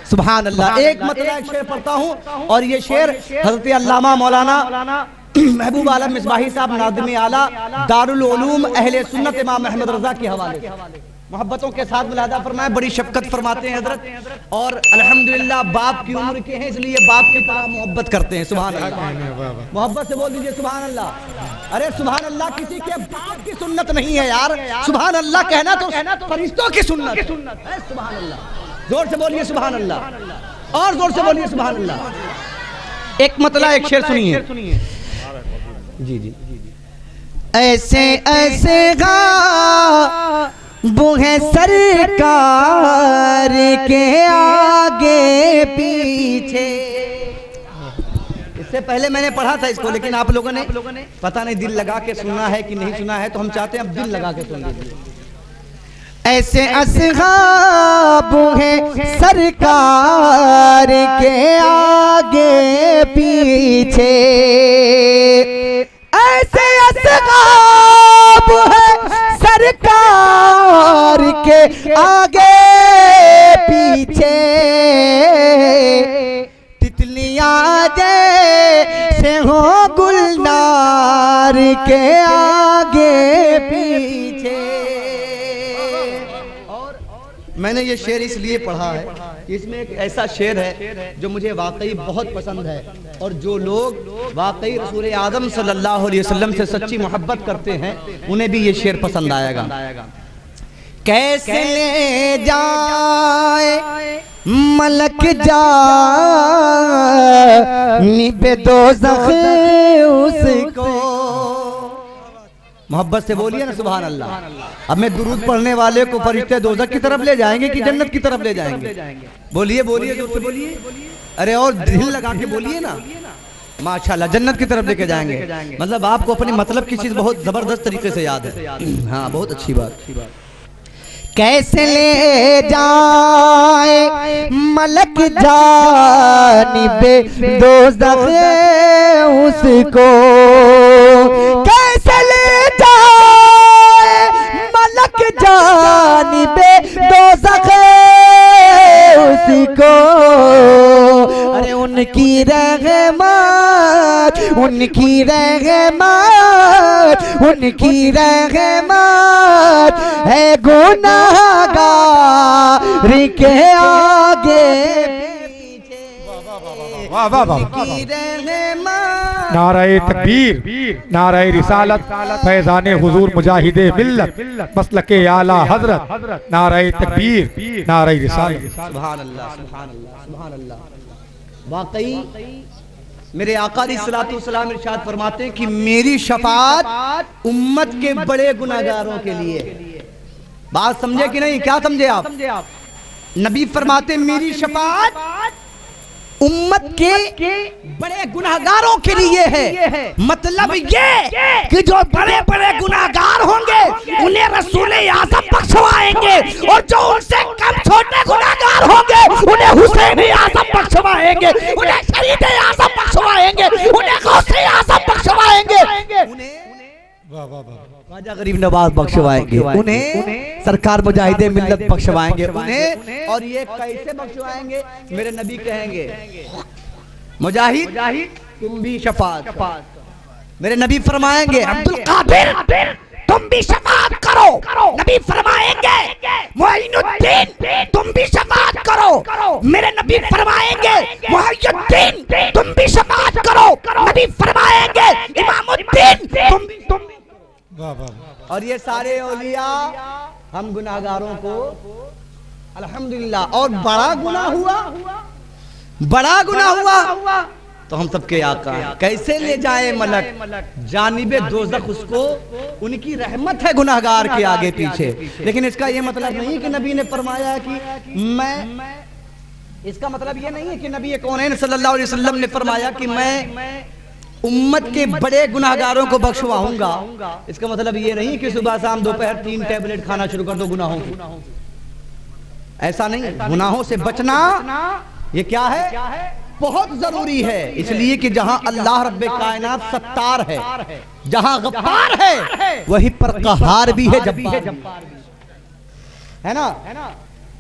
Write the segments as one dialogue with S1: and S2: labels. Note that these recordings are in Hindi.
S1: सुभान अल्लाह। एक मतलब एक शेर पढ़ता हूँ और ये शेर हज़रत अल्लामा मौलाना महबूब आलम मिसबाही साहब नाज़िम आला दारुल उलूम अहले सुन्नत इमाम अहमद रज़ा के हवाले मोहब्बतों के साथ मुलादा फरमाए, बड़ी शफ़क़त फरमाते हैं हजरत, और अल्हम्दुलिल्लाह बाप की उम्र के हैं इसलिए बाप की तरह मोहब्बत करते हैं। सुभान अल्लाह, मोहब्बत से बोल दीजिए सुभान अल्लाह। अरे सुभान अल्लाह किसी के बाप की सुन्नत नहीं है यार, सुभान अल्लाह कहना तो फरिश्तों की सुन्नत है। सुभान अल्लाह, जोर से बोलिए सुभान अल्लाह, और जोर से बोलिए सुभान अल्लाह। एक मतला एक शेर सुनिए। जी जी, ऐसे ऐसे गा वो है सरकार के आगे पीछे। इससे पहले मैंने पढ़ा था इसको, लेकिन आप लोगों ने पता नहीं दिल लगा के सुना है कि नहीं सुना है, तो हम चाहते हैं अब दिल लगा के सुन लीजिए। ऐसे असहाब है सरकार के आगे पीछे, ऐसे असहाब है सरकार के आगे पीछे, तितलियां जैसे हो गुलनार के आगे पीछे। और मैंने ये शेर इसलिए पढ़ा है कि इसमें एक ऐसा शेर है जो मुझे वाकई बहुत पसंद है, और जो लोग वाकई रसूल आज़म सल्लल्लाहु अलैहि वसल्लम से सच्ची मोहब्बत करते हैं उन्हें भी ये शेर पसंद आएगा। कैसे ले जाए मलक जानिबे दोज़ख उसको। मोहब्बत से बोलिए ना सुभान अल्लाह। अब मैं दुरूद पढ़ने वाले को फरिश्ते दोज़ख की तरफ ले जाएंगे कि जन्नत की तरफ ले जाएंगे? बोलिए बोलिए जोर से बोलिए, अरे और दिल लगा के बोलिए ना। माशाल्लाह, जन्नत की तरफ लेके जाएंगे। मतलब आपको अपने मतलब की चीज बहुत जबरदस्त तरीके से याद है। हाँ, बहुत अच्छी बात। कैसे ले जाए मलक जानिबे दोज़ख उसको, कैसे ले जाए मलक जानिबे दोज़ख उसको। अरे उनकी रहमत, उनकी रहमत, उनकी रहमत है गुनाहगार के आगे पीछे। उनकी रहमत।
S2: नाराए तकबीर, नाराए रिसालत, फैज़ाने हुजूर मुजाहिदे मिल्लत, मसलके आला हजरत, नाराए तकबीर, नाराए रिसालत।
S1: सुभान अल्लाह, सुभान अल्लाह, सुभान अल्लाह। वाकई मेरे आका अलैहिस्सलातु वस्सलाम इरशाद फरमाते हैं कि मेरी शफाअत उम्मत के बड़े गुनाहगारों के लिए। बात समझे कि नहीं? क्या समझे आप? नबी फरमाते मेरी शफाअत उम्मत के बड़े गुनाहगारों के लिए है। मतलब ये कि जो बड़े बड़े गुनाहगार होंगे उन्हें रसूल आज़म बख्शवाएंगे, और जो उनसे कम छोटे गुनाहगार होंगे उन्हें हुसैन आज़म बख्शवाएंगे, उन्हें शहीद आज़म बख्शवाएंगे, उन्हें गौसे आज़म बख्शवाएंगे, उन्हें ख्वाजा गरीब नवाज बख्शवाएंगे, उन्हें सरकार मुजाहिदे मिल्लत बख्शवाएंगे, उन्हें। और ये कैसे बख्शवाएंगे? मेरे नबी कहेंगे मुजाहिद तुम भी शफाअत। मेरे नबी फरमाएंगे अब्दुल कादिर तुम भी शफाअत करो। नबी फरमाएंगे मुइनुद्दीन तुम भी शफाअत करो। मेरे नबी फरमाएंगे मुहियुद्दीन तुम भी शफाअत करो। नबी फरमाएंगे इमामुद्दीन तुम। और ये सारे औलिया हम गुनाहगारों को अल्हम्दुलिल्लाह, और बड़ा गुनाह हुआ तो हम सबके आका हैं। कैसे ले जाए मलक जानिबे दोज़ख उसको, उनकी रहमत है गुनाहगार के आगे पीछे। लेकिन इसका ये मतलब नहीं कि नबी ने फरमाया कि मैं, इसका मतलब ये नहीं है कि नबी कौनैन सल्लल्लाहु अलैहि वसल्लम ने फरमाया कि मैं उम्मत के बड़े गुनाहगारों को बख्शवाऊंगा। इसका मतलब ये नहीं कि सुबह शाम दोपहर 3 टैबलेट खाना शुरू कर दो गुनाहों की। ऐसा नहीं, गुनाहों से बचना ये क्या है? बहुत जरूरी है। इसलिए कि जहां अल्लाह रब्बे कायनात सत्तार है, जहां गफ्फार है, वहीं पर कहार भी है, जब्बार भी है ना।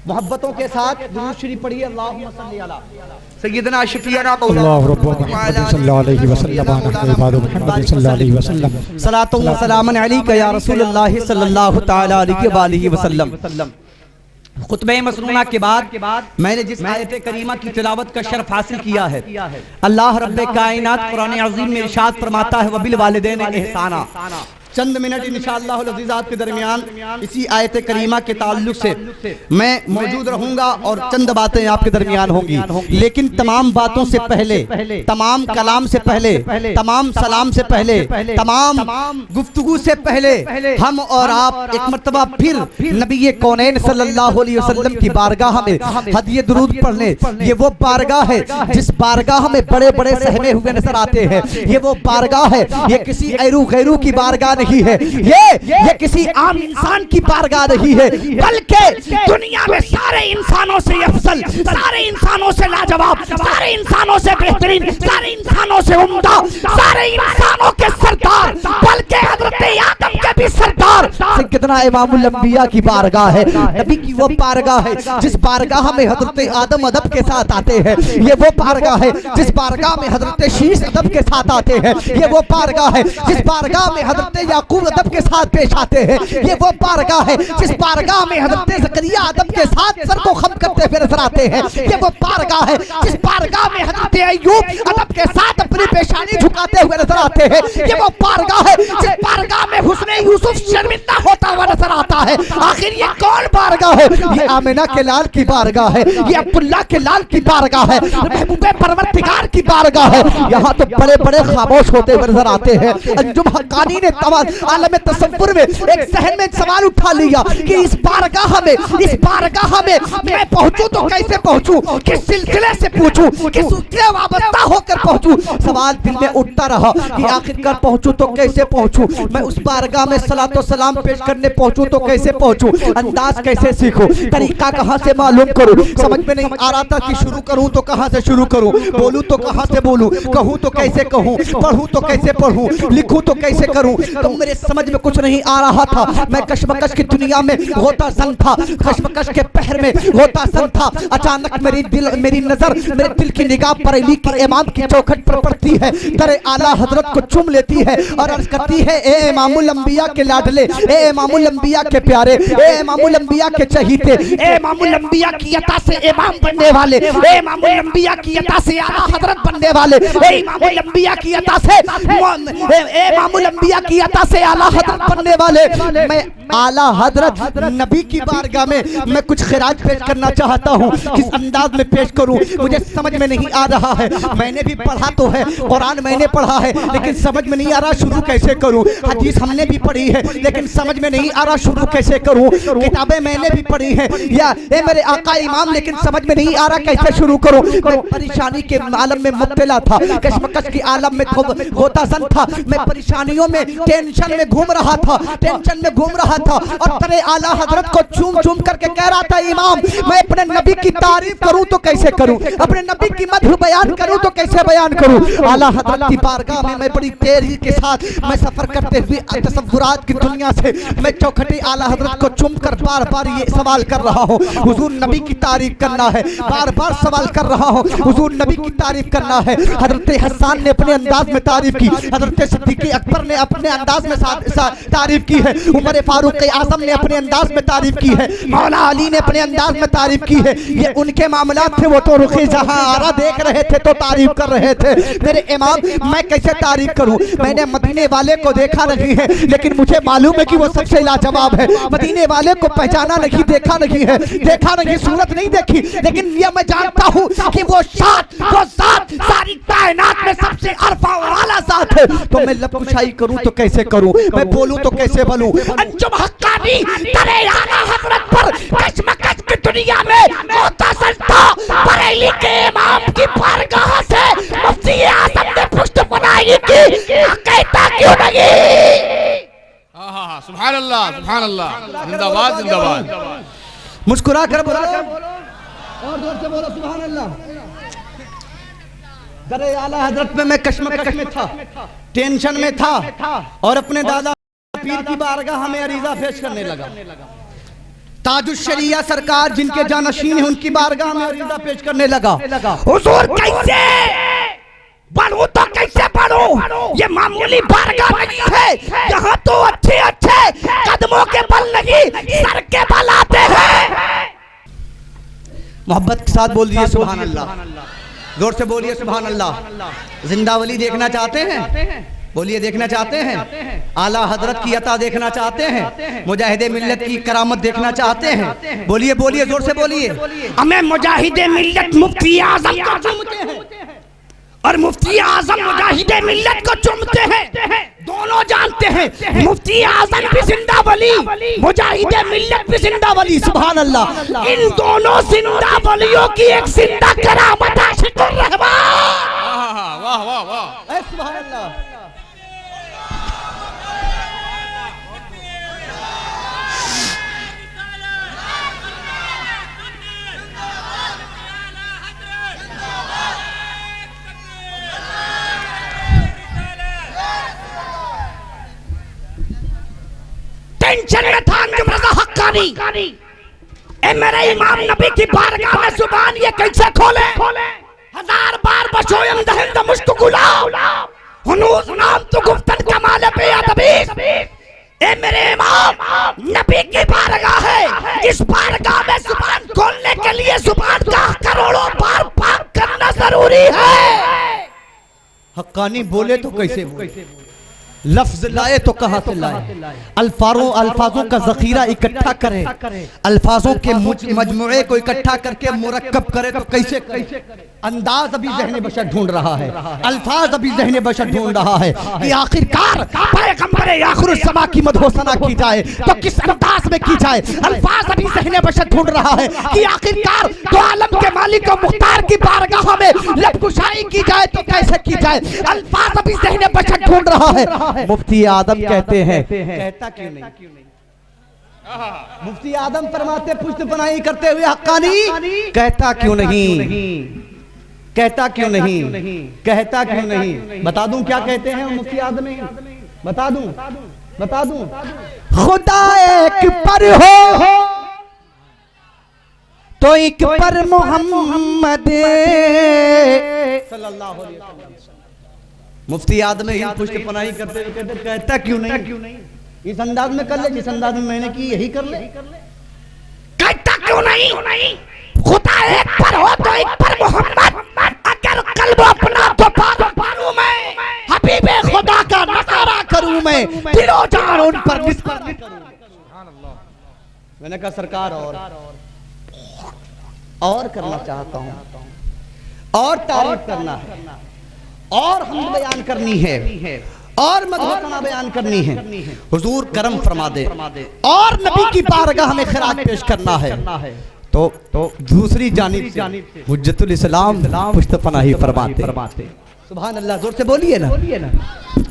S1: मोहब्बतों के साथ दुरूद शरीफ पढ़िए। अल्लाहुम्मा सल्ली अला सय्यदना शफीअना मौलाना
S2: अल्लाह रब्बुल मुहम्मद सल्लल्लाहु अलैहि वसल्लम अला इबादु मुहम्मद सल्लल्लाहु अलैहि वसल्लम
S1: सलातो व सलामन अलैका या रसूलुल्लाह सल्लल्लाहु तआला अलैहि व आलिहि वसल्लम। खुतबे मसनूना के बाद मैंने जिस आयत करीमा की तिलावत का शर्फ हासिल किया है, अल्लाह रब्बे कायनात कुरान अज़ीम में इरशाद फरमाता है वबिल वालिदैन एहसाना। चंद मिनट इंशाअल्लाह अज़ीज़ात के दरमियान इसी आयत करीमा के ताल्लुक से मैं मौजूद रहूंगा और चंद बातें आपके दरमियान होंगी। लेकिन तमाम बातों से पहले, तमाम कलाम से पहले, तमाम सलाम से पहले, तमाम गुफ्तगू से पहले हम और आप एक मर्तबा फिर नबी कौनैन सल्लल्लाहु अलैहि वसल्लम की बारगाह में हदिये दुरूद पढ़ने। ये वो बारगाह है जिस बारगाह में बड़े बड़े सहमे हुए नजर आते हैं। ये वो बारगाह है, ये किसी ऐरू गैरू की बारगाह नहीं है, ये किसी आम इंसान की बारगाह नहीं है, बल्कि दुनिया में सारे इंसानों से अफजल, सारे इंसानों से लाजवाब, सारे इंसानों से बेहतरीन, सारे इंसानों से उम्दा, सारे इंसानों के सरदार, बल्कि हजरत आदम के भी सरदार सैयदना इमामुल अंबिया की बारगाह है। नबी की वो बारगाह है जिस बारगाह में हजरत आदम अदब के साथ आते हैं। ये वो बारगाह है जिस बारगाह में हजरत शीश अदब के साथ आते हैं। ये वो बारगाह है जिस बारगाह में हजरत याकूब अदब के साथ पेश आते हैं। ये वो बारगाह है जिस बारगाह में हजरत ज़करिया अदब के साथ सर को खम करते हुए नजर आते हैं। ये वो बारगाह है जिस बारगाह में हजरत अय्यूब अदब के साथ अपनी पेशानी झुकाते हुए नजर आते हैं। ये वो बारगाह है जिस बारगाह में हुस्ने यूसुफ शर्मिंदा होता हुआ नजर आता है। आखिर ये कौन बारगाह है? ये आमिना के लाल की बारगाह है, ये अब्दुल्ला के लाल की बारगाह है, महबूबे परवरदिगार की बारगाह है। यहाँ तो बड़े बड़े खामोश होते हुए नजर आते हैं। अंजुम हक्कानी ने आलम तसव्वुर में एक सहन में सवाल उठा लिया कि इस बारगाह में मैं पहुंचूं तो कैसे पहुंचूं, किस सिलसिले से पहुंचूं, किस उससे वाबस्ता होकर पहुंचूं। सवाल दिल में उठता रहा कि आखिरकार पहुंचूं तो कैसे पहुंचूं, मैं उस बारगाह में सलातो सलाम पेश करने पहुंचूं तो कैसे पहुंचूं, अंदाज कैसे सीखूं, तरीका कहां से मालूम करूं। समझ में नहीं आ रहा था कि शुरू करूं तो कहां से शुरू करूं, बोलूं तो कहां से बोलूं, कहूं तो कैसे कहूं, पढ़ूं तो कैसे पढ़ूं, लिखूं तो कैसे करूं। तो मेरे समझ में कुछ नहीं आ रहा था। मैं कशमकश की दुनिया में होता सन था, कशमकश के पहर में होता सन था। अचानक मेरी नजर मेरे दिल की निगाह पर अली के इमाम की चौखट पर पड़ती है। दरे आला हजरत को चूम लेती है और अर्ज करती है, ए इमामुल अंबिया के लाडले, ए इमामुल अंबिया के प्यारे, ए इमामुल अंबिया के चहीते, ए इमामुल अंबिया की अता से इमाम बनने वाले, ए इमामुल अंबिया की अता से आला हजरत बनने वाले, ए इमामुल अंबिया की अता से ए इमामुल अंबिया की अता से आला हजरत बनने वाले। मैं आला हजरत नबी की बारगाह में मैं कुछ खिराज पेश करना चाहता हूँ। किस अंदाज में पेश करूँ मुझे समझ में नहीं आ रहा है। मैंने भी पढ़ा तो है, कुरान मैंने पढ़ा है, लेकिन समझ में नहीं आ रहा शुरू कैसे करूँ। हदीस हमने भी पढ़ी है लेकिन समझ में नहीं आ रहा शुरू कैसे करूँ। किताबें मैंने भी पढ़ी है या ए मेरे आका इमाम, लेकिन समझ में नहीं आ रहा कैसे शुरू करूँ। मैं परेशानी के आलम में मुब्तला था, कशमकश के आलम में होता सन था। मैं परेशानियों में टेंशन में घूम रहा था, टेंशन में घूम रहा था और तेरे आला हजरत को चूम चूम करके कह रहा था, इमाम मैं अपने नबी की तारीफ करूं तो कैसे करूं, अपने नबी की मदह बयान करूं तो कैसे बयान करूं। आला हजरत की बारगाह में मैं बड़ी तेजी के साथ मैं सफर करते हुए तसव्वुरात की दुनिया से मैं चौखटे आला हजरत को चूम कर बार बार ये सवाल कर रहा हूँ, हुजूर नबी की तारीफ करना है। बार बार सवाल कर रहा हूँ, हुजूर नबी की तारीफ करना है। हजरत हसन ने अपने अंदाज में तारीफ की, हजरत सिद्दीक़ अकबर ने अपने अंदाज में तारीफ की है, उमर फारूक आजम ने अपने अंदाज में तारीफ की है, मौला अली ने अपने अंदाज में तारीफ की है। ये उनके मामलात थे, वो तो रुखी जहां आरा देख रहे थे तो तारीफ कर रहे थे। मेरे इमाम मैं कैसे तारीफ करूं, मैंने मदीने वाले को देखा नहीं है लेकिन मुझे मालूम है कि वो सबसे लाजवाब है। मदीने वाले को पहचाना नहीं, देखा नहीं है, देखा नहीं, सूरत नहीं देखी, लेकिन ये मैं जानता हूँ कि वो ज़ात सारी कायनात में सबसे अरफा और आला ज़ात है। तो मैं लबकुशाई करूं तो कैसे करूं, मैं बोलूं तो कैसे बोलूं। अंजुम हक्कानी तेरे आला हजरत पर कशमकश की दुनिया में मुतासिर था। बरेली के इमाम की बारगाह से मुफ्ती आजम ने पुष्ट बनाई थी, कहता क्यों नहीं।
S3: सुभान अल्लाह, सुभान अल्लाह, जिंदाबाद जिंदाबाद।
S1: मुस्कुरा कर बोलो और जोर से बोलो सुभान अल्लाह। दरे आला हजरत में मैं कशमकश में था, टेंशन में था और अपने दादा पीर की बारगाह में अरीजा पेश करने लगा। ताजुश्शरिया सरकार जिनके जानशीन है उनकी बारगाह में अरीदा पेश करने लगा।
S4: हुजूर कैसे बढ़ूं तो कैसे बढ़ूं, ये मामूली बारगाह नहीं है, यहाँ तो अच्छे अच्छे कदमों के बल नहीं सर के बल आते हैं।
S1: मोहब्बत के साथ बोल दिए सुभान अल्लाह, जोर से बोलिए सुभान अल्लाह। जिंदा वली देखना चाहते हैं? बोलिए देखना चाहते हैं? आला हजरत की अता देखना चाहते हैं? मुजाहिदे मिल्लत की करामत देखना चाहते हैं? बोलिए बोलिए जोर से बोलिए।
S4: हमें मुजाहिदे मिल्लत मुफ्ती आजम को चूमते हैं और मुफ्ती आजम मुजाहिदे मिल्लत को चूमते हैं, दोनों जानते हैं मुफ्ती आजम भी जिंदा वली, मुजाहिदे मिल्लत भी जिंदा वली। सुभान अल्लाह। इन दोनों जिंदा वलियों की एक जिंदा करामत आशिकुर रहमान।
S3: वाह वाह वाह,
S1: सुभान अल्लाह।
S4: टेंशन में था अंजुम रज़ा हक्कानी, ए मेरे इमाम नबी की बारगाह में जुबान ये कैसे खोले? हजार बार बशोयम दहिंद मुश्क गुलाम हुनूज नाम तो गुफ्तन कमाल पे अदबी। ए मेरे इमाम नबी की बारगाह है, इस बारगाह में जुबान खोलने के लिए जुबान का करोड़ों बार पाक करना जरूरी है।
S1: हक्कानी बोले तो कैसे बोले, लफ्ज लाए तो कहां से लाए, अल्फाजों का जखीरा इकट्ठा करे, अल्फाजों के मजमुए को इकट्ठा करके मुरक्कब करे तो कैसे करे? अंदाज अभी ज़हन बशर ढूंढ रहा है, अल्फाज अभी ज़हन बशर ढूंढ रहा है कि आखिरकार पैगंबर आखिरुस्समा की मदहोसना की जाए तो किस अंदाज में की जाए। अल्फाज अभी ज़हन बशर ढूंढ रहा है कि आखिरकार तो आलम के मालिक और मुख्तार की बारगाह में लबकुशाई की जाए तो कैसे की जाए। अल्फाज अभी ज़हन बशर ढूंढ रहा है। मुफ्ती आदम कहते हैं, कहता क्यों नहीं? मुफ्ती आदम फरमाते पुष्ट पनाही करते हुए हक्कानी कहता क्यों नहीं? कहता क्यों नहीं? कहता क्यों नहीं? बता दूं क्या कहते हैं मुफ्ती आदम? बता दूं खुदा एक पर हो तो एक पर मोहम्मद सल्लल्लाहु अलैहि वसल्लम। मुफ्ती आदम हिंद पुष्ट पनाही करते हुए कहते कहता क्यों नहीं? इस अंदाज में कर ले जिस अंदाज में मैंने की, यही कर ले।
S4: कहता क्यों नहीं? खुदा एक पर हो तो एक पर मोहम्मद, अगर कल्ब अपना तो पारूं मैं, हबीबे खुदा का नजारा करूं मैं, दिलो जान उन पर निस्बत करूं।
S1: मैंने कहा सरकार और करना चाहता हूं, और तारीफ करना है, और हम बयान करनी है, और मदहोसना बयान करनी है। हुजूर करम फरमा दे और नबी की बारगाह में खिरात पेश करना है तो दूसरी जानिब से हुज्जतुल इस्लाम पुष्ट पनाही फरमाते। सुभान अल्लाह, जोर से बोलिए ना,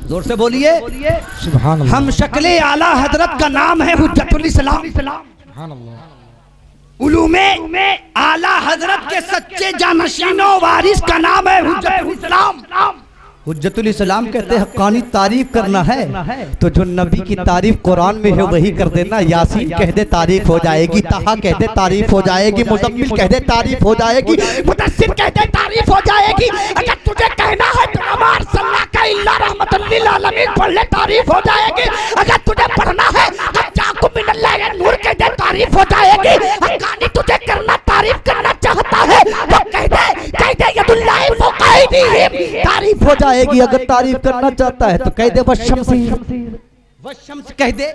S1: जोर से बोलिए
S2: सुभान अल्लाह।
S4: हम शक्ले आला हजरत का नाम है हुज्जतुल इस्लाम।
S2: सुभान अल्लाह।
S4: उलूमे आला हजरत के सच्चे जानशीनों वारिस का नाम है हुज्जतुल इस्लाम।
S1: हुज्जतुल इस्लाम कहते हैं हक्कानी तारीफ करना है तो जो नबी की तारीफ कुरान में है वही कर देना। यासीन कह दे तारीफ हो जाएगी, ताहा कह दे तारीफ हो जाएगी, मुज़म्मिल कह दे तारीफ हो जाएगी,
S4: मुदस्सिर कह दे तारीफ हो जाएगी। अगर तुझे कहना है तो नमाज सल्ला का इल्ला रहमतुल लिल आलमीन पढ़ ले, तारीफ हो जाएगी। अगर तुझे पढ़ना है अब जाकुम मिनल्लाहि नूर कह दे, तारीफ हो जाएगी। हक्कानी तुझे करना तारीफ करना चाहता है तो कह दे यदुल्लाहि फौका अयदीहिम, तारीफ हो जाएगी। अगर तारीफ करना चाहता है तो कह दे वशम्स कह दे,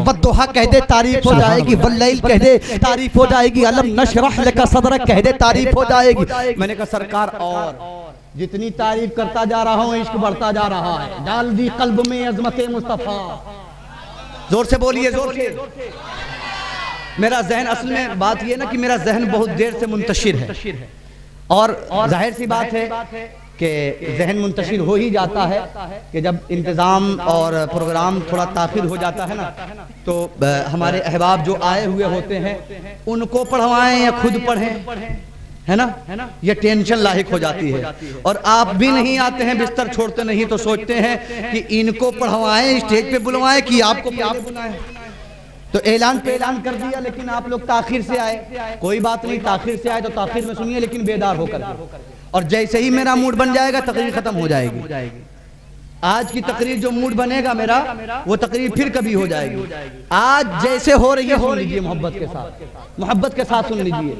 S4: वद्दुहा कह दे, तारीफ हो जाएगी। वल्लैल कह दे, तारीफ हो जाएगी। अलम नशरह लका सदरक कह दे, तारीफ हो जाएगी। मैंने कहा सरकार और जितनी तारीफ करता जा रहा हूँ इश्क बढ़ता जा रहा है। डाल दी कल्ब में अजमत मुस्तफा। जोर से बोलिए, जोर से। मेरा जहन असल में बात ये ना कि मेरा जहन बहुत देर से मुंतशिर है और जाहिर सी बात है कि जहन मुंतशिर हो ही जाता है कि जब इंतज़ाम और प्रोग्राम थोड़ा ताख़िर हो जाता है ना तो हमारे अहबाब जो आए हुए होते हैं उनको पढ़वाएं या खुद पढ़ें, है ना, ये टेंशन लाहिक हो जाती है। और आप भी नहीं आते हैं, बिस्तर छोड़ते नहीं तो सोचते हैं कि इनको पढ़वाएं, स्टेज पे बुलवाएं कि आपको बुलाएं।
S1: तो ऐलान पे ऐलान कर दिया, लेकिन आप लोग ताखिर से आए। कोई बात नहीं, ताखिर से आए तो ताखिर में सुनिए, लेकिन बेदार होकर। और जैसे ही मेरा मूड बन जाएगा तकरीर खत्म हो जाएगी। आज की तकरीर जो मूड बनेगा मेरा, वो तकरीर फिर कभी हो जाएगी। आज जैसे हो रही है सुन लीजिए, मोहब्बत के साथ सुन लीजिए।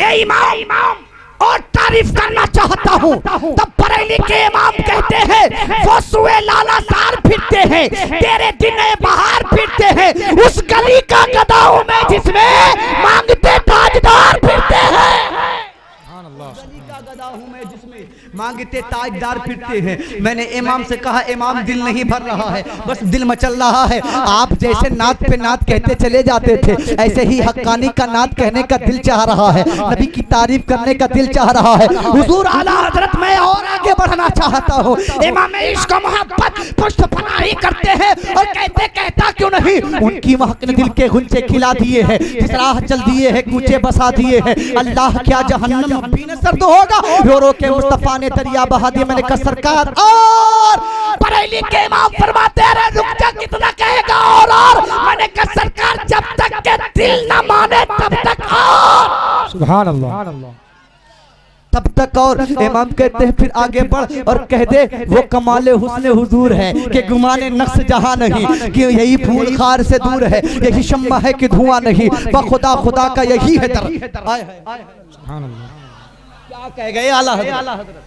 S5: ए इमाम और तारीफ करना चाहता हूँ, तब बरेली के इमाम कहते हैं वो सुए लाला सार फिरते हैं, तेरे दिन बाहर फिरते हैं, उस गली का गधा हूँ मैं जिसमें मांगते ताजदार फिरते हैं।
S1: गली का गधा हूं मैं जिसमें मांगते ताजदार फिरते हैं। मैंने इमाम से कहा इमाम दिल नहीं भर रहा है, बस दिल मचल रहा है। आप जैसे नात पे नात कहते चले जाते थे, ऐसे ही हक्कानी का नात कहने का दिल चाह रहा है, नबी की तारीफ करने का दिल चाह रहा है। हुजूर आला हजरत मैं और आगे बढ़ना चाहता हूँ। इमाम इश्क मोहब्बत पुष्ट पनाही करते हैं और कहते कहता क्यों नहीं, उनकी महक ने दिल के गुंचे खिला दिए हैं, जिस राह चल दिए हैं कूचे बसा दिए हैं। अल्लाह क्या जहन्नम भी न सर्द होगा, रो रो के मुस्तफा ने दरिया बहा दिया। मैंने कहा सरकार और बरेली के इमाम फरमाते हैं रुक जा कितना कहेगा और मैंने कहा सरकार जब तक के दिल न माने तब तक और
S2: सुभान अल्लाह,
S1: तब तक और। इमाम कहते हैं फिर आगे बढ़ और कह दे वो कमाले हुस्न हुजूर है कि गुमाने नक्श जहां नहीं, कि यही फूल खार से दूर है, यही शम्मा है कि धुआं नहीं, खुदा खुदा का यही है दर।
S2: सुभान अल्लाह।
S1: क्या कह गए आला हज़रत।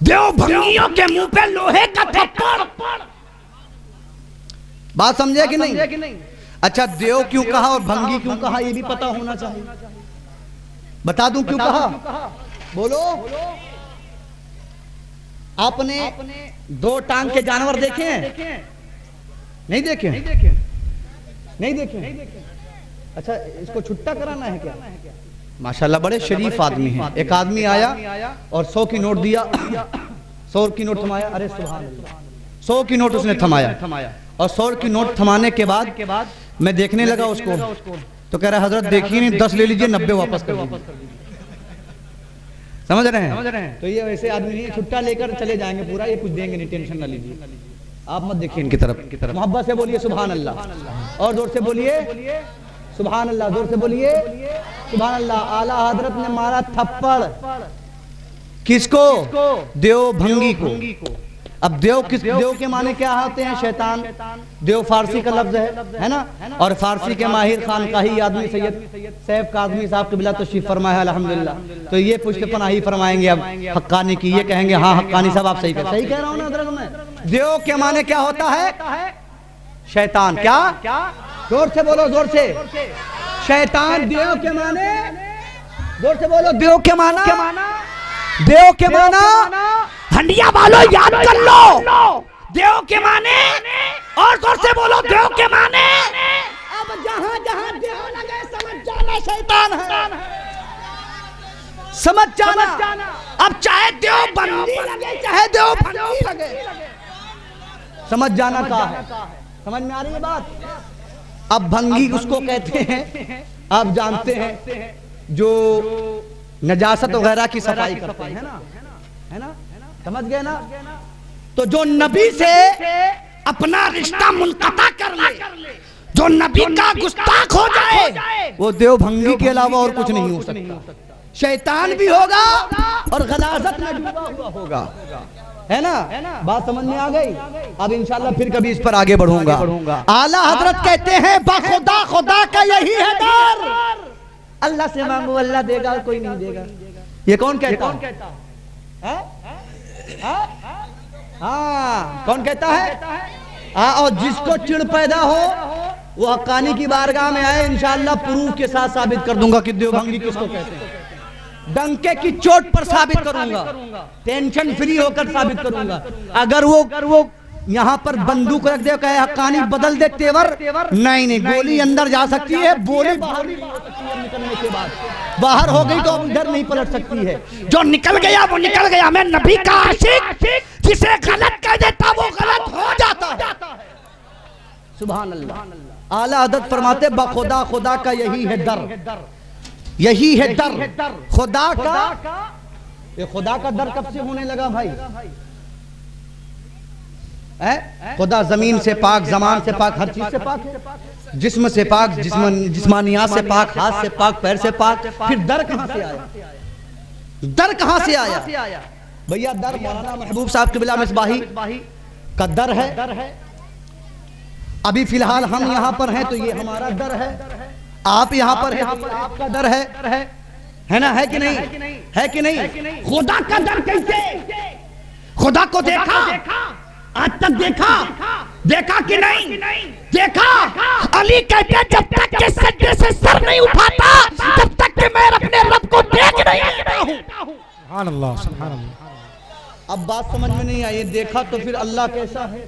S5: देवभंगियों के मुंह पे लोहे का थप्पड़।
S1: बात समझे कि नहीं? अच्छा देव क्यों कहा और भंगी क्यों कहा ये भी पता होना चाहिए। बता दूं क्यों कहा, बोलो। आपने दो टांग के जानवर देखे हैं? नहीं देखे? नहीं देखे? अच्छा इसको छुट्टा कराना है क्या? माशाल्लाह बड़े शरीफ आदमी हैं। एक आदमी आया और 100 की नोट दिया, 100 की नोट थमाया। अरे सुभान अल्लाह, 100 की नोट उसने थमाया और 100 की नोट थमाने के बाद मैं देखने लगा उसको, तो कह रहा हजरत देखिए नहीं 10 ले लीजिए 90 वापस कर दीजिए। समझ रहे हैं? तो ये वैसे आदमी नहीं, छुट्टा लेकर चले जाएंगे पूरा, ये कुछ देंगे नहीं, टेंशन ना लीजिए। आप मत देखिए इनकी तरफ। मोहब्बत से बोलिए सुभान अल्लाह, और जोर से बोलिए सुभान अल्लाह, जोर से बोलिए सुभान अल्लाह। आला हजरत ने मारा थप्पड़ किसको? देव भंगी को। अब देव के माने क्या होते हैं? शैतान। देव फारसी का लफ्ज है ना, और फारसी के माहिर खान का ही आदमी सैयद सैफ काज़मी साहब क़िबला तशरीफ़ फरमाया अल्हम्दुलिल्लाह। तो ये पुष्ट पनाही फरमाएंगे अब हक्कानी की, ये कहेंगे हाँ हक्कानी साहब आप सही कह रहा हूँ ना हजरत मैं। देव के माने क्या होता है? शैतान। क्या? जोर से बोलो, जोर से। शैतान देव के माने, जोर से बोलो, देव के माना, देव के माना।
S5: हंडिया वालों याद कर लो, देव के माने, और जोर से बोलो देव के माने।
S1: अब जहां जहां देव लगे समझ जाना शैतान है, समझ जाना।
S5: अब चाहे देव बंदी लगे चाहे देव भंगी लगे,
S1: समझ जाना का है। समझ में आ रही है बात? अब भंगी उसको कहते हैं, आप जानते हैं, जो नजासत वगैरह की सफाई करते हैं ना, है ना? समझ गए ना? तो जो नबी से
S5: अपना रिश्ता मुनक़ता कर ले, जो नबी का गुस्ताख हो जाए,
S1: वो देव भंगी के अलावा और कुछ नहीं हो सकता। शैतान भी होगा और गलाजत में डूबा हुआ होगा, है ना? बात समझ में आ गई? अब इंशाल्लाह फिर कभी इस पर आगे बढ़ूंगा। आला हजरत कहते हैं बाखुदा खुदा का यही है डर। अल्लाह से मांगो अल्लाह देगा, कोई नहीं देगा। ये कौन कहता है? हाँ, कौन कहता है? हाँ, और जिसको चिढ़ पैदा हो वो हक्कानी की बारगाह में आए, इंशाल्लाह प्रूफ के साथ साबित कर दूंगा कि देवभंगी किसको कहते हैं। डंके की चोट पर साबित करूंगा, टेंशन फ्री होकर साबित करूंगा। अगर वो यहाँ पर बंदूक रख दे, कहे हक्कानी बदल दे तेवर, नहीं, गोली अंदर जा सकती है, बोली बाहर नहीं हो सकती है। निकलने के बाद बाहर हो गई तो अब इधर नहीं पलट सकती है।
S5: जो निकल गया वो निकल गया। मैं नबी का आशिक, जिसे गलत कह देता वो गलत हो जाता है।
S1: सुभान अल्लाह। आला हज़रत फरमाते बखुदा खुदा का यही है डर, यही है डर खुदा का। ये खुदा का डर कब से होने लगा भाई? खुदा जमीन से पाक, जमान से पाक, हर चीज से पाक है। जिस्म से पाक, जिस्मानियात से पाक, हाथ से पाक, पैर से पाक। फिर दर कहां से आया? दर कहां से आया भैया? दर मौलाना महबूब साहब क़िबला मिसबाही का दर है। अभी फिलहाल हम यहाँ पर हैं तो ये हमारा दर है। आप यहाँ पर हैं तो आपका दर है ना? है कि नहीं? है कि नहीं?
S5: खुदा का दर कैसे? खुदा को देखा? आज तक देखा कि नहीं देखा? अली कहते हैं जब तक के सजदे से सर नहीं उठाता तब तक कि मैं अपने रब को देख नहीं सकता हूं।
S2: सुभान अल्लाह, सुभान अल्लाह।
S1: अब बात समझ में नहीं आई। देखा तो फिर अल्लाह कैसा है?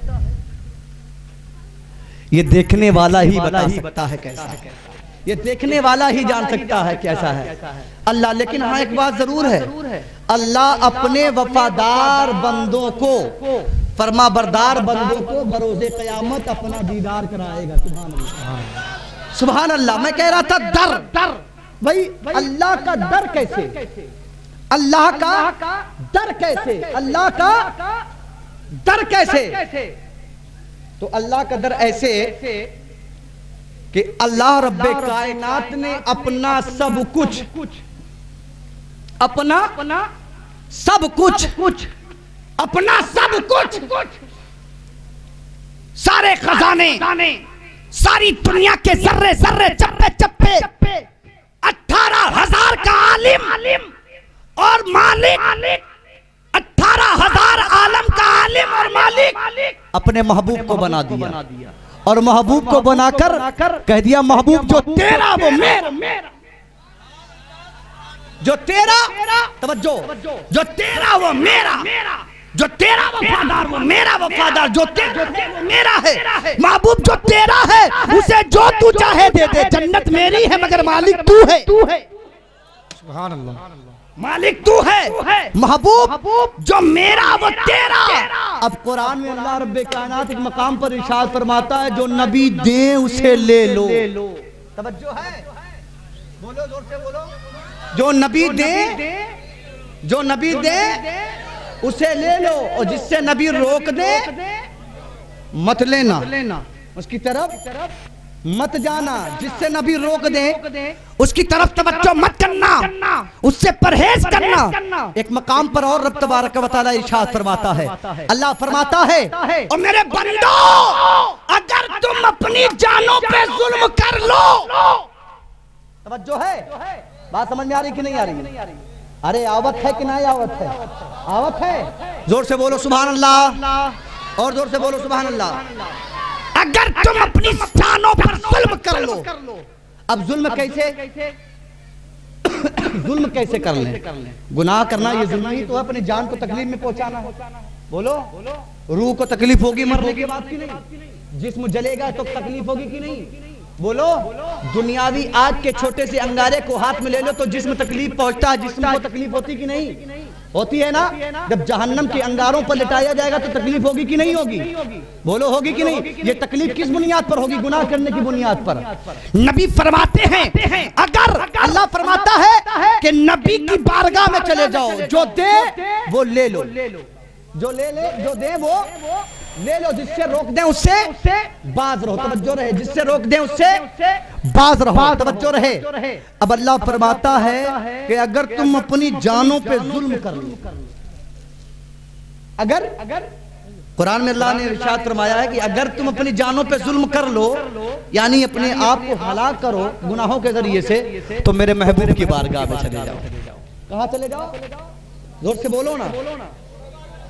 S1: ये देखने वाला ही बता सकता है कैसा है। ये देखने वाला ही जान सकता है कैसा है अल्लाह। लेकिन हाँ एक बात जरूर है, अल्लाह अपने वफादार बंदों को, फरमा बरदार बंदों को बरोज़े क़यामत अपना दीदार कराएगा। सुभान अल्लाह, सुभान अल्लाह। मैं कह रहा था दर भाई, अल्लाह का दर कैसे? अल्लाह का दर कैसे? अल्लाह का दर कैसे? तो अल्लाह का दर ऐसे कि अल्लाह रब्बे कायनात ने अपना सब कुछ, अपना सब कुछ,
S5: अपना सब कुछ, सारे खजाने, सारी दुनिया के जर्रे जर्रे, चप्पे चप्पे, 18,000 का आलिम और मालिक, 18,000 आलम का आलिम और मालिक
S1: अपने महबूब को बना दिया। और महबूब को बनाकर कह दिया महबूब जो तेरा वो मेरा, जो तेरा, तवज्जो,
S5: जो तेरा वो मेरा, जो तेरा वफादार वो मेरा वफादार, जो तेरा वो मेरा है। महबूब जो तेरा है उसे जो तू चाहे दे दे। जन्नत मेरी है मगर मालिक तू है।
S2: सुभान अल्लाह,
S5: मालिक तू है। महबूब जो मेरा वो तेरा।
S1: अब कुरान में अल्लाह रब्बे कायनात एक मकाम पर इरशाद फरमाता है जो नबी दे उसे ले लो। तवज्जो है, बोलो जोर से बोलो। जो नबी दे उसे ले लो और जिससे नबी रोक दे मत लेना, उसकी तरफ मत जाना। जिससे नबी रोक दे
S5: उसकी तरफ तवज्जो मत करना, उससे परहेज करना।
S1: एक मकाम पर और रब तबारक व तआला इरशाद फरमाता है, अल्लाह फरमाता है
S5: और मेरे बंदो अगर तुम अपनी जानों पे जुल्म कर लो।
S1: तवज्जो है, बात समझ में आ रही कि नहीं आ रही? अरे आवत है कि नहीं आवत है? आवत है। जोर से बोलो सुभान अल्लाह, और जोर से बोलो सुभान अल्लाह।
S5: अगर तुम अपनी जानों पर जुल्म कर लो।
S1: अब जुल्म कैसे? जुल्म कैसे कर ले? गुनाह करना ये जुल्म ही तो है, अपनी जान को तकलीफ में पहुंचाना है। बोलो, रूह को तकलीफ होगी मरने के बाद की नहीं? जिस्म जलेगा तो तकलीफ होगी कि नहीं? बोलो, दुनियावी आग के छोटे से अंगारे को हाथ में ले लो तो जिस्म तकलीफ पहुंचता है, जिस्म को तकलीफ होती कि नहीं? होती है ना? जब जहन्नम के अंगारों पर लिटाया जाएगा तो तकलीफ होगी कि नहीं होगी? बोलो, होगी कि नहीं? ये तकलीफ किस बुनियाद पर होगी? गुनाह करने की बुनियाद पर।
S5: नबी फरमाते हैं अगर
S1: अल्लाह फरमाता है कि नबी की बारगाह में चले जाओ, जो दे वो ले लो, जो जो दे वो ले लो, जिससे रोक दें उससे बाज रहो। तवज्जो रहे, जिससे रोक दें उससे बाज रहो। तवज्जो रहे। अब अल्लाह फरमाता है कि अगर तुम अपनी जानों पे जुल्म कर लो, अगर कुरान में अल्लाह ने इरशाद फरमाया है कि अगर तुम अपनी जानों पे जुल्म कर लो, यानी अपने आप को हलाक करो गुनाहों के जरिए से, तो मेरे महबूब की बारगाह में चले जाओ। कहाँ चले जाओ? जोर से बोलो ना,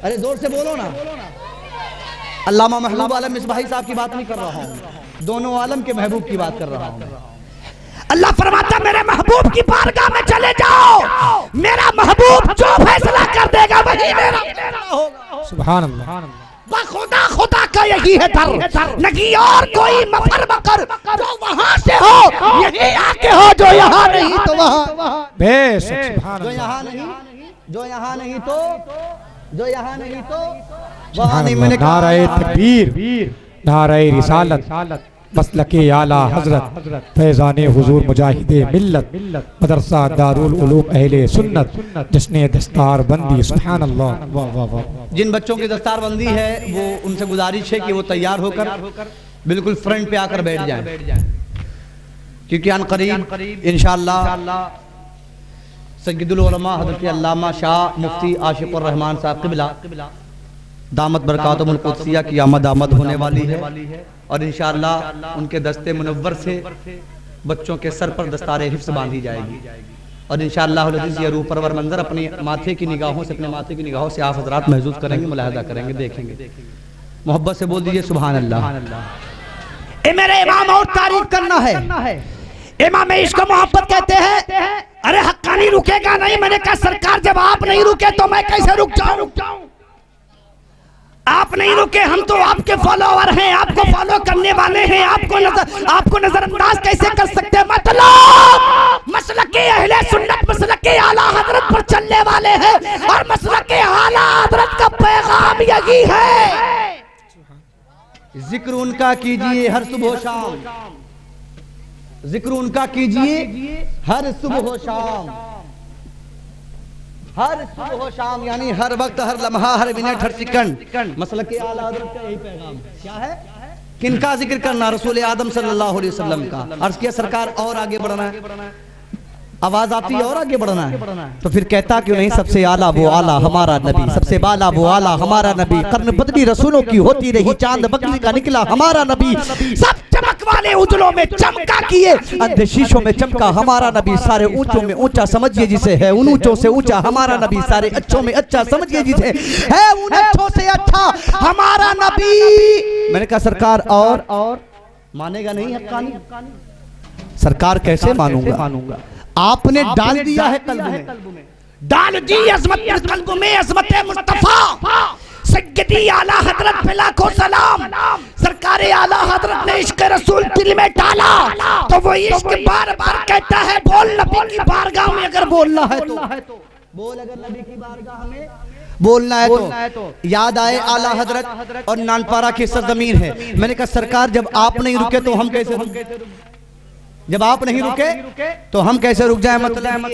S1: अरे जोर से बोलो ना। अल्लामा महबूब आलम मिसबाही साहब की बात नहीं कर रहा हूँ, दोनों आलम के महबूब की बात कर रहा हूँ।
S5: अल्लाह फरमाता मेरे महबूब की बारगाह में चले जाओ, मेरा महबूब जो फैसला कर देगा वही मेरा होगा।
S2: सुभान अल्लाह।
S5: खुदा खुदा का यही है दर, नहीं और कोई मफर बकर जो वहाँ से हो, यही आके हो, जो यहाँ नहीं तो वहाँ।
S2: बेशक सुभान
S1: जो
S2: अल्लाह।
S1: यहाँ नहीं, जो यहाँ नहीं तो, जो यहाँ नहीं तो
S2: सुभान अल्लाह। नाराए तकबीर, नाराए रिसालत, मसलके आला हजरत फैज़ान हुजूर मुजाहिदे मिल्लत मदरसा दारुल उलूम अहले सुन्नत जिसने दस्तार बंदी सुभान अल्लाह। वाह वाह वाह।
S1: जिन बच्चों की दस्तार बंदी है वो उनसे गुजारिश है कि वो तैयार होकर बिल्कुल फ्रंट पे आकर बैठ जाएं, क्योंकि अनकरीब इंशाअल्लाह सय्यदुल उलमा हज़रत अल्लामा शाह मुफ्ती आशिकुर रहमान साहब क़िबला दामत बरकातुहुल कुद्सिया की आमद होने वाली है और इंशाअल्लाह उनके दस्ते मुनव्वर से बच्चों के सर पर दस्तारे हिफ्ज़ बांधी जाएगी और इंशाअल्लाह ये रूह परवर मंजर अपने माथे की निगाहों से आप हज़रात महसूस करेंगे, मुलाहिज़ा करेंगे, देखेंगे। मोहब्बत से बोल दीजिए सुभान अल्लाह।
S5: ए मेरे इमाम और तारीफ करना है। इमाम इश्क मोहब्बत कहते हैं अरे हक्कानी रुकेगा नहीं। मैंने कहा सरकार जब आप नहीं रुके तो मैं कैसे रुक जाऊं? आप नहीं रुके, हम तो आपके फॉलोअर हैं, आपको फॉलो करने वाले हैं, आपको नजरअंदाज कैसे कर सकते हैं? मतलब मसलके अहले सुन्नत मसलके आला हजरत पर चलने वाले हैं और मसलके आला हजरत का पैगाम यही है।
S1: जिक्र उनका कीजिए हर सुबह शाम, जिक्र उनका कीजिए हर सुबह शाम, हर सुबह शाम यानी हर वक्त, हर लम्हा, हर मिनट, हर सेकंड। मसलके आला हज़रत का यही पैगाम क्या है? किनका जिक्र करना? रसूल आदम सल्लल्लाहु अलैहि वसल्लम का। अर्ज़ किया सरकार और आगे बढ़ना है, आवाज आती है और आगे बढ़ना है, तो फिर कहता क्यों नहीं सबसे आला वो आला हमारा नबी, सबसे बाला वो आला हमारा नबी। कर्न बदली रसूलों की होती रही, चांद बकरी का निकला हमारा नबी।
S5: सब चमक वाले उजलों में चमका किए,
S1: अंधे शीशों में चमका हमारा नबी। सारे ऊंचों में ऊंचा समझिए जिसे है, उन ऊंचों से ऊंचा हमारा नबी। सारे अच्छों में अच्छा समझिए जिसे है, उन अच्छों से अच्छा हमारा नबी। मैंने कहा सरकार और मानेगा नहीं हक्कानी? सरकार कैसे मानूंगा? आपने डाल दिया है कल्ब में,
S5: डाल दी अज़मत कल्ब में, अज़मत मुस्तफा सय्यदी आला हजरत पे लाखों सलाम। सरकार आला हजरत ने इश्क रसूल दिल में डाला तो वो इश्क बार बार कहता है बोल नबी की बारगाह में अगर बोलना है तो
S1: बोल, अगर नबी की बारगाह में बोलना है तो याद आए आला हजरत और नानपारा की सरजमीन है। मैंने कहा सरकार जब आप नहीं रुके तो हम कैसे रुके? जब आप नहीं रुके तो हम कैसे रुक जाए? मतलब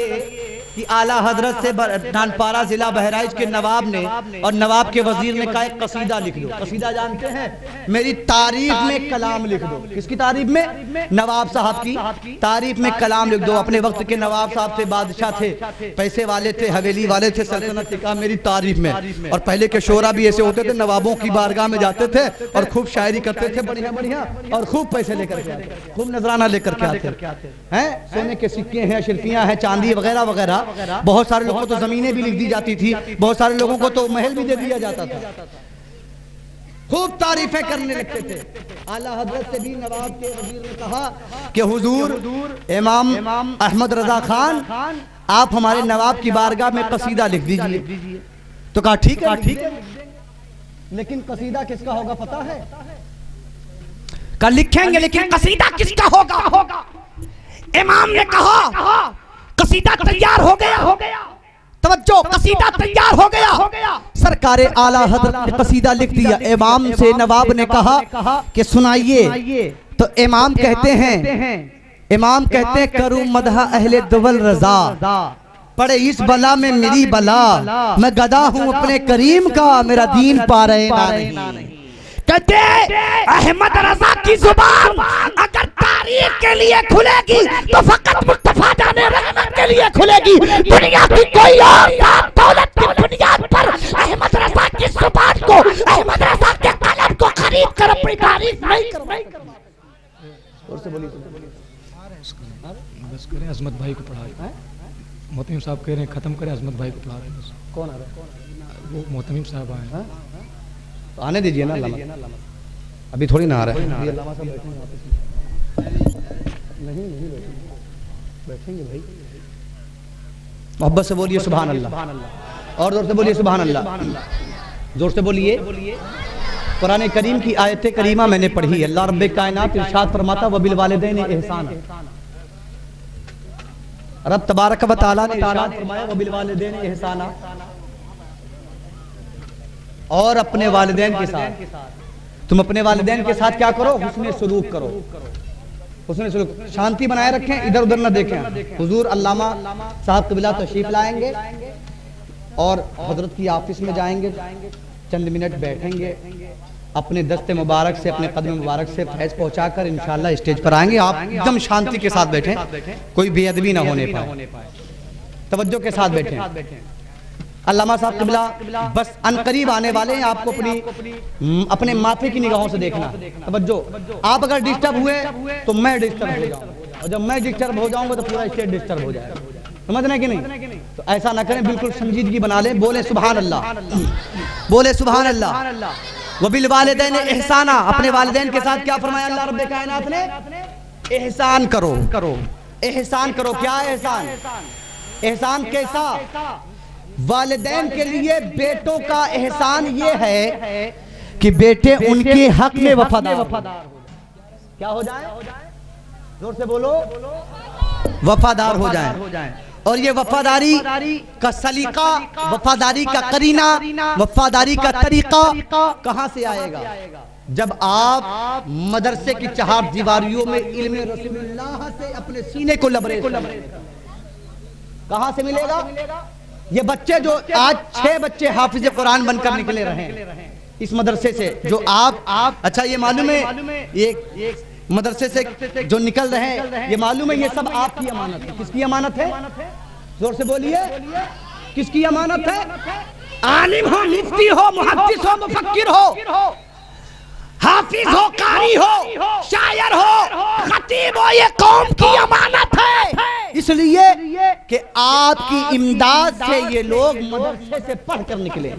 S1: कि आला हजरत से नानपारा जिला बहराइच के नवाब ने और नवाब के वजीर ने कहा एक कसीदा लिख दो। कसीदा जानते हैं? मेरी तारीफ में कलाम लिख दो। किसकी तारीफ में? नवाब साहब की तारीफ में कलाम लिख दो। अपने वक्त के नवाब साहब थे, बादशाह थे, पैसे वाले थे, हवेली वाले थे, सल्तनत के काम मेरी तारीफ में। और पहले के शोरा भी ऐसे होते थे, नवाबों की बारगाह में जाते थे और खूब शायरी करते थे, बढ़िया और खूब पैसे लेकर के आते, खूब नजराना लेकर के आते हैं। सोने के सिक्के हैं, शिल्पियां हैं, चांदी वगैरह वगैरह। बहुत सारे लोगों को तो जमीनें भी लिख दी जाती थी, बहुत सारे लोगों को तो महल भी दे दिया जाता था। खूब तारीफें करने लगते थे। आला हजरत से भी नवाब के वजीर ने कहा कि हुजूर इमाम अहमद रजा खान आप हमारे नवाब की बारगाह में कसीदा लिख दीजिए। तो कहा ठीक है, लेकिन कसीदा किसका होगा पता है?
S5: का लिखेंगे लेकिन कसीदा किसका होगा? इमाम ने कहा कसीदा तैयार हो गया।
S1: तवज्जो,
S5: कसीदा तैयार हो गया।
S1: सरकार आला हजरत ने कसीदा लिख दिया। इमाम से नवाब ने कहा कि सुनाइए। तो इमाम कहते हैं करूं मदहा अहले दुवल रजा, पड़े इस बला में मेरी बला, मैं गदा हूं अपने करीम का, मेरा दीन पा रहे ना नहीं।
S5: कहते अहमद रजा की जुबान अगर तारीफ के लिए खुलेगी तो फकत मुस्तफा जाने रहमत के लिए खुलेगी। दुनिया की कोई और दौलत की बुनियाद पर अहमद रजा की जुबान को, अहमद रजा के कलम को खरीद कर अपनी तारीफ नहीं कर।
S2: बस करें, अजमत भाई को पढ़ा रहे हैं। मोहतमिम साहब कह रहे हैं खत्म करें, अजमत भाई को पढ़ा रहे हैं।
S1: कौन आ रहा है?
S2: वो मोहतमिम साहब आए हैं।
S1: तो आने दीजिए ना, अभी थोड़ी ना आ रहा है। नहीं बैठेंगे भाई। मोहब्बत से बोलिए सुभान अल्लाह, और जोर से बोलिए सुभान अल्लाह, जोर से बोलिए। कुरान करीम की आयत करीमा मैंने पढ़ी। अल्लाह रब्बे कायनात इरशाद फरमाता व बिल वालिदैन एहसान। रब तबारक व तआला ने इरशाद फरमाया व बिल वालिदैन एहसाना, और अपने वालिदैन के साथ। तुम अपने वालिदैन के साथ क्या करो, हुस्न सलूक करो, हुस्न सलूक, शांति बनाए रखें, इधर उधर न देखें। हुजूर अल्लामा साहब क़िबला तशरीफ लाएंगे और हजरत की ऑफिस में जाएंगे, चंद मिनट बैठेंगे, अपने दस्ते मुबारक से, अपने कदम मुबारक से फैज़ पहुंचाकर इंशाअल्लाह स्टेज पर आएंगे। आप एकदम शांति के साथ बैठें, कोई बेअदबी ना होने पाए, तवज्जो के साथ बैठें। अल्लामा साहब क़िबला बस अनकरीब आने वाले हैं, आपको अपने माथे की निगाहों से देखना। तवज्जो, आप अगर डिस्टर्ब हुए तो मैं डिस्टर्ब हो जाऊंगा, और जब मैं डिस्टर्ब हो जाऊंगा तो पूरा स्टेज डिस्टर्ब हो जाएगा, समझ रहे कि नहीं? तो ऐसा ना करें, बिल्कुल संजीदगी बना लें। बोले सुभान अल्लाह, बोले सुभान अल्लाह। वबिल वालिदैन एहसाना, अपने वालिदैन के साथ क्या फरमाया अल्लाह रब्बे कायनात ने? एहसान करो, एहसान करो। क्या एहसान? एहसान कैसा? वालिदैन के लिए बेटों का एहसान ये है कि बेटे उनके हक में वफादार हो। क्या हो जाए? जोर से बोलो, वफादार हो जाए। और ये वफादारी का सलीका, वफादारी का करीना, वफादारी का तरीका कहां से आएगा? जब आप मदरसे की चार दीवारियों में इल्म रसूलुल्लाह से अपने सीने को लबरेज कहां से मिलेगा? ये बच्चे जो आज 6 बच्चे हाफिज कुरान बनकर निकले रहे हैं इस मदरसे से, जो आप अच्छा ये मालूम है, ये मदरसे से जो निकल रहे हैं, ये मालूम है ये सब आपकी अमानत है। किसकी अमानत है? जोर से बोलिए, किसकी अमानत है? आलिम हो, मुफ्ती हो, मुहद्दिस हो, मुफक्किर हो, हाफिज हो, कारी हो, शायर हो, खतीब हो, ये कौम की अमानत है। इसलिए कि आपकी इमदाद से ये लोग मदरसे से पढ़कर निकले।